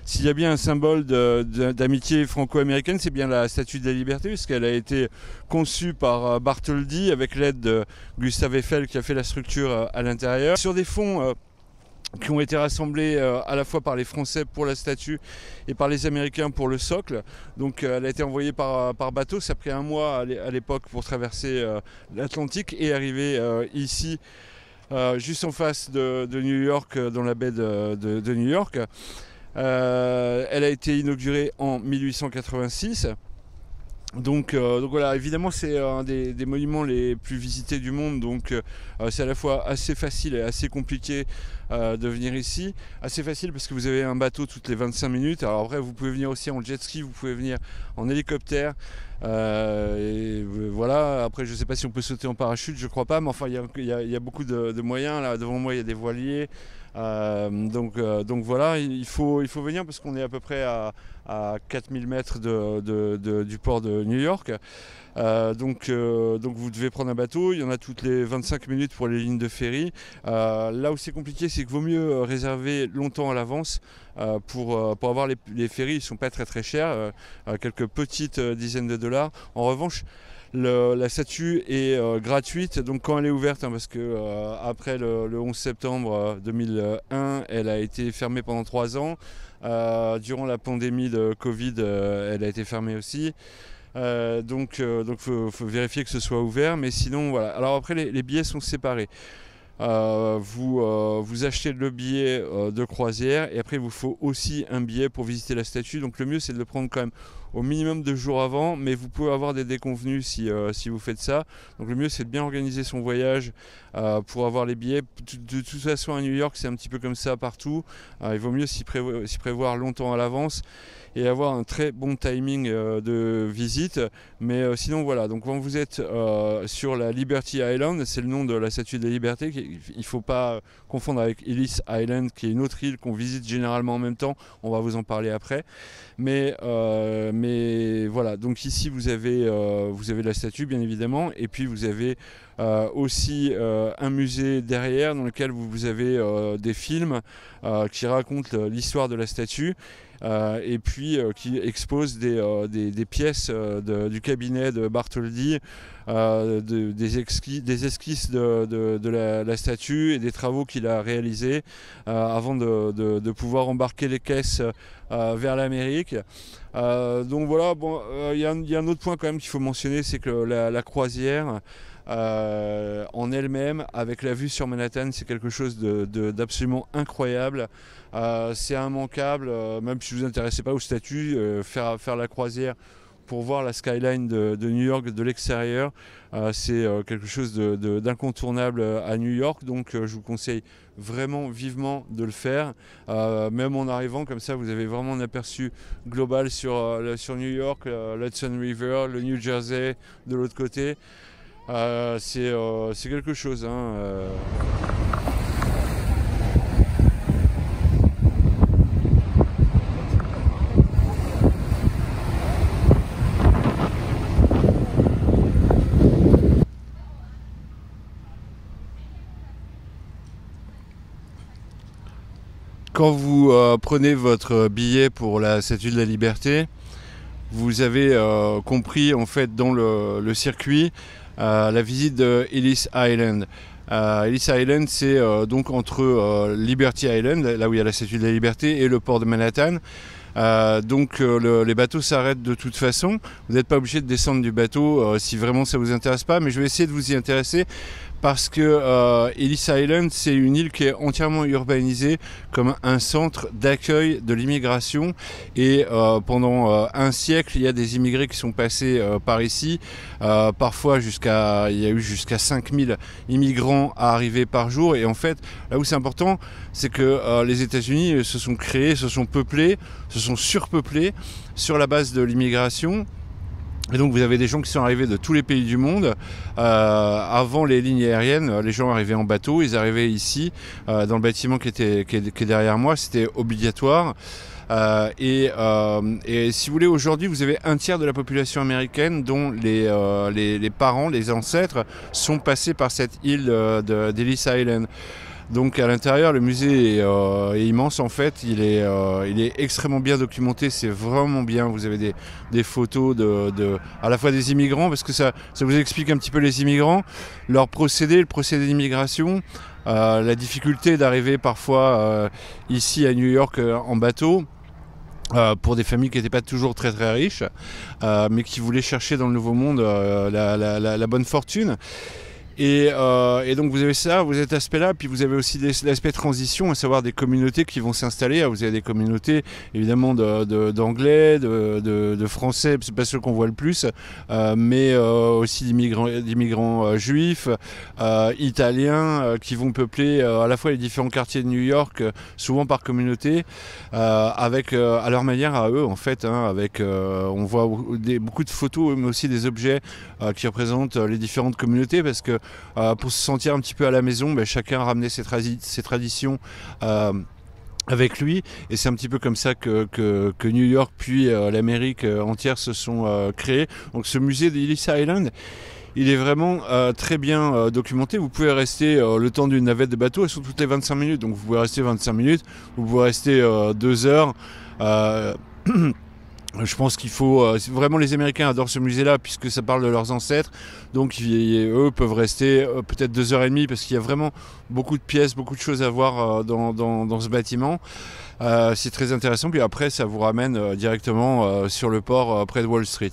s'il y a bien un symbole d'amitié franco-américaine, c'est bien la Statue de la Liberté, puisqu'elle a été conçue par Bartholdi avec l'aide de Gustave Eiffel qui a fait la structure à l'intérieur. Sur des fonds qui ont été rassemblés à la fois par les Français pour la statue et par les Américains pour le socle. Donc elle a été envoyée par bateau, ça a pris un mois à l'époque pour traverser l'Atlantique et arriver ici, juste en face de New York, dans la baie de New York. Elle a été inaugurée en 1886. Donc voilà, évidemment c'est un des monuments les plus visités du monde, donc c'est à la fois assez facile et assez compliqué de venir ici. Assez facile parce que vous avez un bateau toutes les 25 minutes, alors après vous pouvez venir aussi en jet ski, vous pouvez venir en hélicoptère, et voilà, après je ne sais pas si on peut sauter en parachute, je crois pas, mais enfin il y a beaucoup de moyens, là devant moi il y a des voiliers. Donc voilà, il faut venir parce qu'on est à peu près à 4000 mètres du port de New York. Donc vous devez prendre un bateau, il y en a toutes les 25 minutes pour les lignes de ferry. Là où c'est compliqué, c'est qu'il vaut mieux réserver longtemps à l'avance pour avoir les ferries. Ils ne sont pas très très chers, quelques petites dizaines de dollars. En revanche, la statue est gratuite, donc quand elle est ouverte, parce que après le 11 septembre 2001, elle a été fermée pendant 3 ans. Durant la pandémie de Covid, elle a été fermée aussi. Donc faut vérifier que ce soit ouvert, mais sinon voilà. Alors après les billets sont séparés. Vous achetez le billet de croisière et après il vous faut aussi un billet pour visiter la statue. Donc le mieux c'est de le prendre quand même au minimum 2 jours avant, mais vous pouvez avoir des déconvenues si vous faites ça. Donc le mieux c'est de bien organiser son voyage pour avoir les billets. De toute façon à New York c'est un petit peu comme ça partout. Il vaut mieux s'y prévoir longtemps à l'avance et avoir un très bon timing de visite. Mais sinon voilà, donc quand vous êtes sur la Liberty Island, c'est le nom de la Statue de la Liberté, il ne faut pas confondre avec Ellis Island qui est une autre île qu'on visite généralement en même temps, on va vous en parler après. Mais voilà, donc ici vous avez la statue bien évidemment, et puis vous avez aussi un musée derrière dans lequel vous avez des films qui racontent l'histoire de la statue. Et puis qui expose des pièces du cabinet de Bartholdi, des esquisses de la statue et des travaux qu'il a réalisés avant de pouvoir embarquer les caisses vers l'Amérique. Donc voilà, bon, y a un autre point quand même qu'il faut mentionner, c'est que la croisière en elle-même, avec la vue sur Manhattan, c'est quelque chose d'absolument incroyable. C'est immanquable, même si vous ne vous intéressez pas aux statues, faire la croisière pour voir la skyline de New York de l'extérieur, c'est quelque chose d'incontournable à New York, donc je vous conseille vraiment vivement de le faire, même en arrivant comme ça vous avez vraiment un aperçu global sur New York, l'Hudson River, le New Jersey de l'autre côté. C'est quelque chose, hein. Quand vous prenez votre billet pour la Statue de la Liberté, vous avez compris en fait dans le circuit la visite de Ellis Island. Ellis Island, c'est donc entre Liberty Island, là où il y a la Statue de la Liberté, et le port de Manhattan. Donc les bateaux s'arrêtent de toute façon. Vous n'êtes pas obligé de descendre du bateau si vraiment ça vous intéresse pas, mais je vais essayer de vous y intéresser parce que Ellis Island, c'est une île qui est entièrement urbanisée comme un centre d'accueil de l'immigration, et pendant un siècle, il y a des immigrés qui sont passés par ici, parfois il y a eu jusqu'à 5000 immigrants à arriver par jour. Et en fait, là où c'est important, c'est que les États-Unis se sont créés, se sont peuplés, se sont surpeuplés sur la base de l'immigration. Et donc vous avez des gens qui sont arrivés de tous les pays du monde. Avant les lignes aériennes, les gens arrivaient en bateau, ils arrivaient ici, dans le bâtiment qui est derrière moi, c'était obligatoire. Et si vous voulez, aujourd'hui, vous avez un tiers de la population américaine dont les parents, les ancêtres, sont passés par cette île d'Ellis Island. Donc à l'intérieur, le musée est immense en fait, il est extrêmement bien documenté, c'est vraiment bien. Vous avez des photos à la fois des immigrants, parce que ça vous explique un petit peu les immigrants, leur procédé, le procédé d'immigration, la difficulté d'arriver parfois ici à New York en bateau. Pour des familles qui n'étaient pas toujours très très riches, mais qui voulaient chercher dans le Nouveau Monde la bonne fortune. Et donc vous avez ça, vous avez cet aspect-là, puis vous avez aussi l'aspect transition, à savoir des communautés qui vont s'installer. Vous avez des communautés évidemment d'anglais, de français, c'est pas ceux qu'on voit le plus, mais aussi d'immigrants juifs, italiens, qui vont peupler à la fois les différents quartiers de New York, souvent par communauté, avec à leur manière à eux en fait, avec on voit beaucoup de photos, mais aussi des objets qui représentent les différentes communautés, parce que pour se sentir un petit peu à la maison, chacun a ramené ses traditions avec lui, et c'est un petit peu comme ça que New York puis l'Amérique entière se sont créés. Donc ce musée d'Ellis Island, il est vraiment très bien documenté. Vous pouvez rester le temps d'une navette de bateau, elles sont toutes les 25 minutes, donc vous pouvez rester 25 minutes, vous pouvez rester 2 heures. Je pense qu'il faut... vraiment, les Américains adorent ce musée-là puisque ça parle de leurs ancêtres. Donc eux peuvent rester peut-être 2 heures et demie, parce qu'il y a vraiment beaucoup de pièces, beaucoup de choses à voir dans ce bâtiment. C'est très intéressant. Puis après, ça vous ramène directement sur le port près de Wall Street.